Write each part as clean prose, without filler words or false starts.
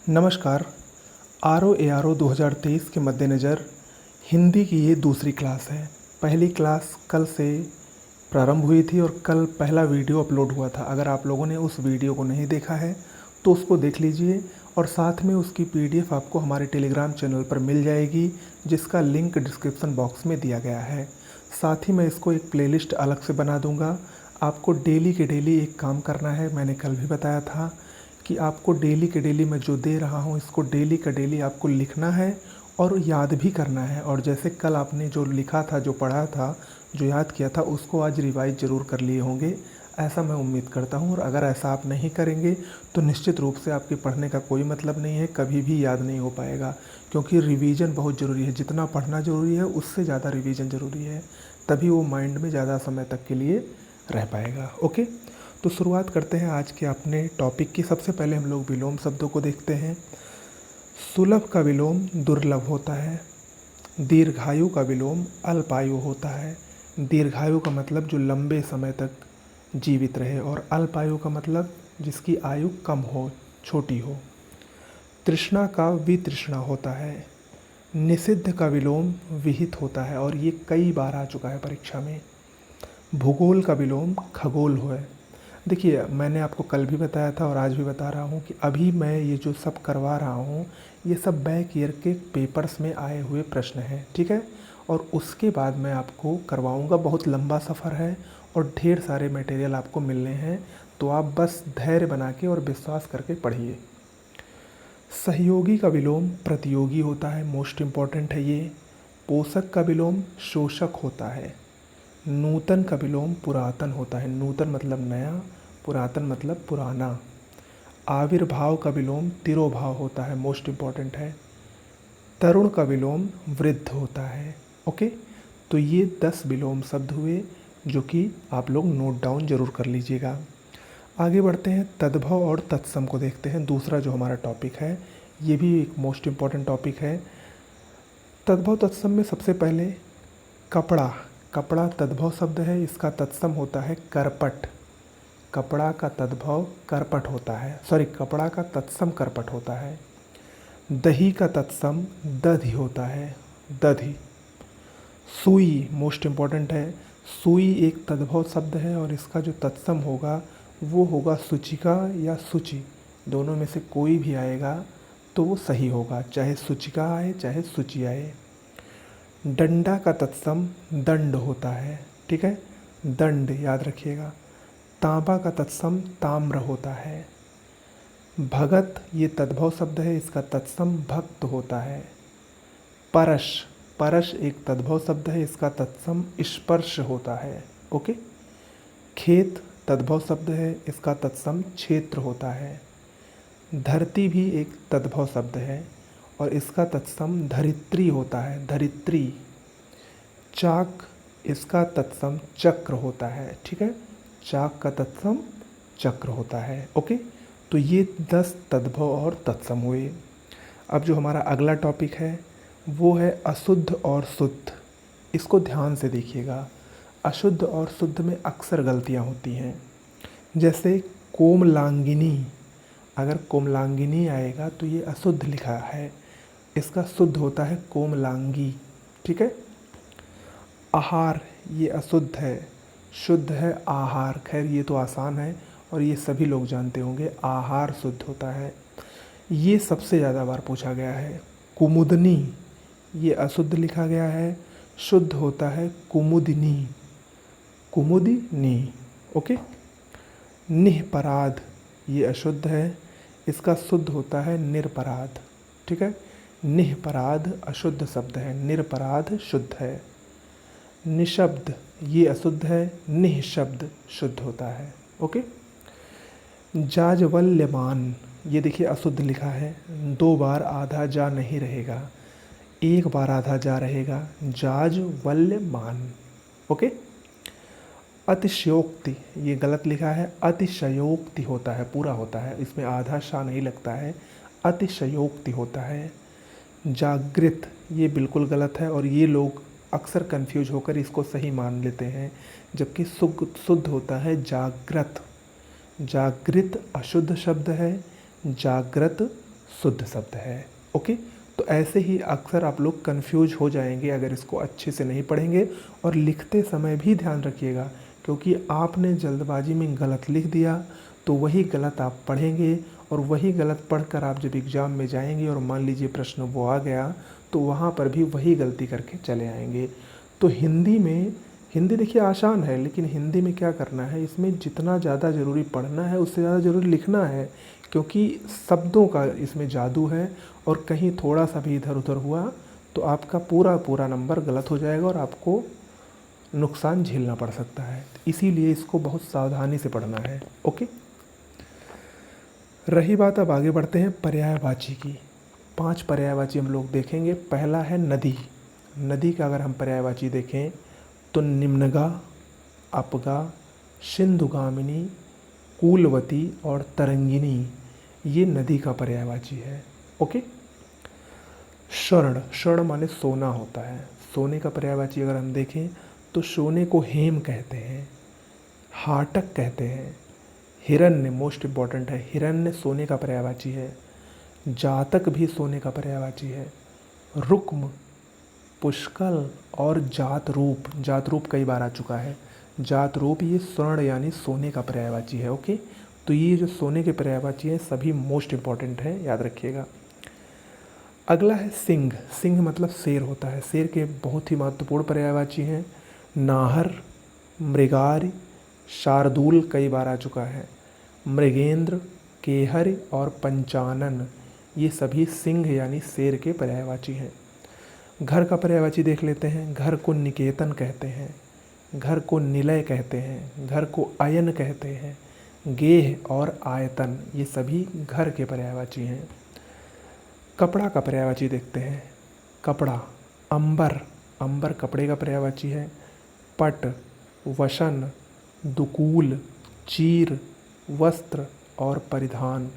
नमस्कार। RO ARO 2023 के मद्देनज़र हिंदी की ये दूसरी क्लास है। पहली क्लास कल से प्रारंभ हुई थी और कल पहला वीडियो अपलोड हुआ था। अगर आप लोगों ने उस वीडियो को नहीं देखा है तो उसको देख लीजिए और साथ में उसकी PDF आपको हमारे टेलीग्राम चैनल पर मिल जाएगी, जिसका लिंक डिस्क्रिप्शन बॉक्स में दिया गया है। साथ ही मैं इसको एक प्लेलिस्ट अलग से बना दूंगा। आपको डेली के डेली एक काम करना है। मैंने कल भी बताया था कि आपको डेली के डेली मैं जो दे रहा हूँ इसको डेली का डेली आपको लिखना है और याद भी करना है। और जैसे कल आपने जो लिखा था, जो पढ़ा था, जो याद किया था, उसको आज रिवाइज ज़रूर कर लिए होंगे, ऐसा मैं उम्मीद करता हूँ। और अगर ऐसा आप नहीं करेंगे तो निश्चित रूप से आपके पढ़ने का कोई मतलब नहीं है, कभी भी याद नहीं हो पाएगा। क्योंकि रिवीजन बहुत ज़रूरी है। जितना पढ़ना ज़रूरी है उससे ज़्यादा रिवीजन ज़रूरी है, तभी वो माइंड में ज़्यादा समय तक के लिए रह पाएगा। ओके, तो शुरुआत करते हैं आज के अपने टॉपिक की। सबसे पहले हम लोग विलोम शब्दों को देखते हैं। सुलभ का विलोम दुर्लभ होता है। दीर्घायु का विलोम अल्पायु होता है। दीर्घायु का मतलब जो लंबे समय तक जीवित रहे, और अल्पायु का मतलब जिसकी आयु कम हो, छोटी हो। तृष्णा का वितृष्णा होता है। निषिद्ध का विलोम विहित होता है, और ये कई बार आ चुका है परीक्षा में। भूगोल का विलोम खगोल है। देखिए, मैंने आपको कल भी बताया था और आज भी बता रहा हूँ कि अभी मैं ये जो सब करवा रहा हूँ ये सब बैक ईयर के पेपर्स में आए हुए प्रश्न हैं, ठीक है। और उसके बाद मैं आपको करवाऊँगा। बहुत लंबा सफ़र है और ढेर सारे मटेरियल आपको मिलने हैं, तो आप बस धैर्य बना के और विश्वास करके पढ़िए। सहयोगी का विलोम प्रतियोगी होता है, मोस्ट इम्पॉर्टेंट है ये। पोषक का विलोम शोषक होता है। नूतन का विलोम पुरातन होता है। नूतन मतलब नया, पुरातन मतलब पुराना। आविर्भाव का विलोम तिरोभाव होता है, मोस्ट इम्पॉर्टेंट है। तरुण का विलोम वृद्ध होता है। ओके, तो ये 10 विलोम शब्द हुए जो कि आप लोग नोट डाउन जरूर कर लीजिएगा। आगे बढ़ते हैं, तद्भव और तत्सम को देखते हैं। दूसरा जो हमारा टॉपिक है ये भी एक मोस्ट इम्पॉर्टेंट टॉपिक है। तद्भव तत्सम में सबसे पहले कपड़ा। कपड़ा तद्भव शब्द है, इसका तत्सम होता है करपट। कपड़ा का तद्भव करपट होता है, सॉरी, कपड़ा का तत्सम करपट होता है। दही का तत्सम दधि होता है, दधि। सुई मोस्ट इम्पॉर्टेंट है। सुई एक तद्भव शब्द है और इसका जो तत्सम होगा वो होगा सूचिका या सूची। दोनों में से कोई भी आएगा तो वो सही होगा, चाहे सूचिका आए चाहे सूची आए। डंडा का तत्सम दंड होता है, ठीक है, दंड याद रखिएगा। तांबा का तत्सम ताम्र होता है। भगत ये तद्भव शब्द है, इसका तत्सम भक्त होता है। परश, परश एक तद्भव शब्द है, इसका तत्सम स्पर्श होता है। ओके। खेत तद्भव शब्द है, इसका तत्सम क्षेत्र होता है। धरती भी एक तद्भव शब्द है और इसका तत्सम धरित्री होता है, धरित्री। चाक, इसका तत्सम चक्र होता है, ठीक है, चाक का तत्सम चक्र होता है। ओके, तो ये 10 तद्भव और तत्सम हुए। अब जो हमारा अगला टॉपिक है वो है अशुद्ध और शुद्ध। इसको ध्यान से देखिएगा। अशुद्ध और शुद्ध में अक्सर गलतियाँ होती हैं। जैसे कोमलांगिनी, अगर कोमलांगिनी आएगा तो ये अशुद्ध लिखा है, इसका शुद्ध होता है कोमलांगी, ठीक है। आहार ये अशुद्ध है, शुद्ध है आहार। खैर ये तो आसान है और ये सभी लोग जानते होंगे, आहार शुद्ध होता है। ये सबसे ज़्यादा बार पूछा गया है। कुमुदनी ये अशुद्ध लिखा गया है, शुद्ध होता है कुमुदिनी, कुमुदिनी। ओके। निरपराध ये अशुद्ध है, इसका शुद्ध होता है निरपराध, ठीक है। निरपराध अशुद्ध शब्द है, निरपराध शुद्ध है। निशब्द ये अशुद्ध है, निःशब्द शुद्ध होता है। ओके। जाज्वल्यमान ये देखिए अशुद्ध लिखा है, 2 बार आधा जा नहीं रहेगा, 1 बार आधा जा रहेगा, जाज्वल्यमान। ओके। अतिशयोक्ति ये गलत लिखा है, अतिशयोक्ति होता है, पूरा होता है, इसमें आधा शाह नहीं लगता है, अतिशयोक्ति होता है। जागृत ये बिल्कुल गलत है और ये लोग अक्सर कंफ्यूज होकर इसको सही मान लेते हैं, जबकि शुद्ध होता है जागृत। जागृत अशुद्ध शब्द है, जागृत शुद्ध शब्द है। ओके, तो ऐसे ही अक्सर आप लोग कंफ्यूज हो जाएंगे अगर इसको अच्छे से नहीं पढ़ेंगे। और लिखते समय भी ध्यान रखिएगा, क्योंकि आपने जल्दबाजी में गलत लिख दिया तो वही गलत आप पढ़ेंगे, और वही गलत पढ़कर आप जब एग्ज़ाम में जाएंगे और मान लीजिए प्रश्न वो आ गया तो वहाँ पर भी वही गलती करके चले आएंगे। तो हिंदी देखिए आसान है, लेकिन हिंदी में क्या करना है, इसमें जितना ज़्यादा ज़रूरी पढ़ना है उससे ज़्यादा ज़रूरी लिखना है, क्योंकि शब्दों का इसमें जादू है। और कहीं थोड़ा सा भी इधर उधर हुआ तो आपका पूरा नंबर गलत हो जाएगा और आपको नुकसान झेलना पड़ सकता है। इसीलिए इसको बहुत सावधानी से पढ़ना है। ओके, रही बात, अब आगे बढ़ते हैं पर्यायवाची की। 5 पर्यायवाची हम लोग देखेंगे। पहला है नदी। नदी का अगर हम पर्यायवाची देखें तो निम्नगा, अपगा, सिंधुगामिनी, कूलवती और तरंगिनी, ये नदी का पर्यायवाची है। ओके, स्वर्ण माने सोना होता है। सोने का पर्यायवाची अगर हम देखें तो सोने को हेम कहते हैं, हाटक कहते हैं। हिरण्य मोस्ट इम्पॉर्टेंट है, हिरण्य सोने का पर्यायवाची है। जातक भी सोने का पर्यायवाची है। रुक्म, पुष्कल और जात रूप कई बार आ चुका है। जात रूप ये स्वर्ण यानी सोने का पर्यायवाची है। ओके, तो ये जो सोने के पर्यायवाची हैं सभी मोस्ट इम्पॉर्टेंट हैं, याद रखिएगा। अगला है सिंह। सिंह मतलब शेर होता है। शेर के बहुत ही महत्वपूर्ण पर्यायवाची हैं। नाहर, मृगार, शार्दूल कई बार आ चुका है। मृगेंद्र, केहर और पंचानन, ये सभी सिंह यानी शेर के पर्यायवाची हैं। घर का पर्यायवाची देख लेते हैं। घर को निकेतन कहते हैं, घर को निलय कहते हैं, घर को अयन कहते हैं। गेह और आयतन, ये सभी घर के पर्यायवाची हैं। कपड़ा का पर्यायवाची देखते हैं। कपड़ा, अंबर, अंबर कपड़े का पर्यायवाची है। पट, वसन, दुकूल, चीर, वस्त्र और परिधान,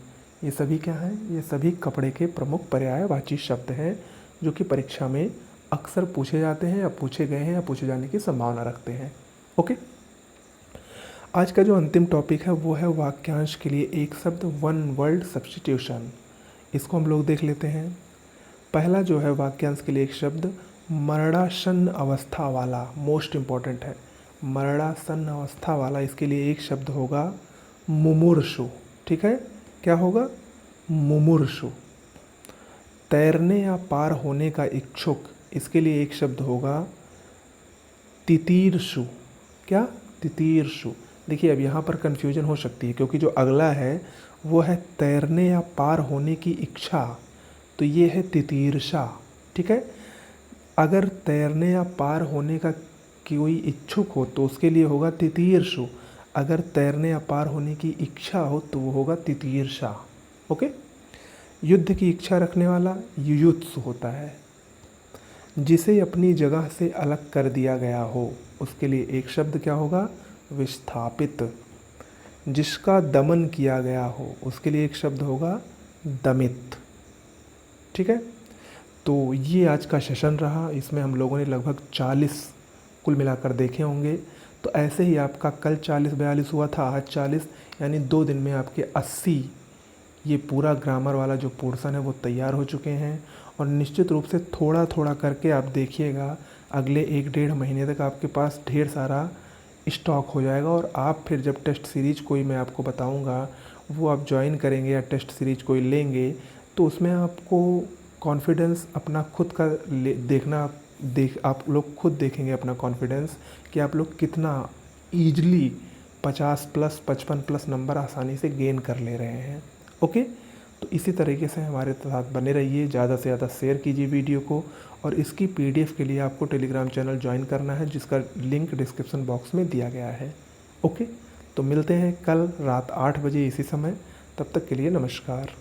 ये सभी क्या हैं, ये सभी कपड़े के प्रमुख पर्यायवाची शब्द हैं जो कि परीक्षा में अक्सर पूछे जाते हैं या पूछे गए हैं या पूछे जाने की संभावना रखते हैं। ओके, आज का जो अंतिम टॉपिक है वो है वाक्यांश के लिए एक शब्द, वन वर्ड सब्स्टिट्यूशन। इसको हम लोग देख लेते हैं। पहला जो है वाक्यांश के लिए एक शब्द, मरणासन्न अवस्था वाला, मोस्ट इम्पॉर्टेंट है। मरणासन्न अवस्था वाला, इसके लिए एक शब्द होगा मुमूर्षु। ठीक है, क्या होगा, मुमूर्षु। तैरने या पार होने का इच्छुक, इसके लिए एक शब्द होगा तितीर्षु। क्या, तितीर्षु। देखिए अब यहाँ पर कन्फ्यूजन हो सकती है, क्योंकि जो अगला है वो है तैरने या पार होने की इच्छा, तो ये है तितीर्षा। ठीक है, अगर तैरने या पार होने का कोई इच्छुक हो तो उसके लिए होगा तितीर्षु। अगर तैरने या पार होने की इच्छा हो तो वो होगा तितीर्षा। ओके, युद्ध की इच्छा रखने वाला युयुत्सु होता है। जिसे अपनी जगह से अलग कर दिया गया हो, उसके लिए एक शब्द क्या होगा, विस्थापित। जिसका दमन किया गया हो, उसके लिए एक शब्द होगा दमित। ठीक है, तो ये आज का सेशन रहा। इसमें हम लोगों ने लगभग 40 कुल मिलाकर देखे होंगे। तो ऐसे ही आपका कल 40-42 हुआ था, आज 40, यानी 2 दिन में आपके 80 ये पूरा ग्रामर वाला जो पोर्शन है वो तैयार हो चुके हैं। और निश्चित रूप से थोड़ा थोड़ा करके आप देखिएगा, अगले 1-1.5 महीने तक आपके पास ढेर सारा स्टॉक हो जाएगा। और आप फिर जब टेस्ट सीरीज कोई मैं आपको बताऊंगा वो आप ज्वाइन करेंगे या टेस्ट सीरीज कोई लेंगे, तो उसमें आपको कॉन्फिडेंस अपना खुद का आप लोग खुद देखेंगे अपना कॉन्फिडेंस कि आप लोग कितना ईजली 50+ 55+ नंबर आसानी से गेन कर ले रहे हैं। ओके, तो इसी तरीके से हमारे साथ बने रहिए, ज़्यादा से ज़्यादा शेयर कीजिए वीडियो को। और इसकी PDF के लिए आपको टेलीग्राम चैनल ज्वाइन करना है, जिसका लिंक डिस्क्रिप्शन बॉक्स में दिया गया है। ओके, तो मिलते हैं कल रात 8 बजे इसी समय। तब तक के लिए नमस्कार।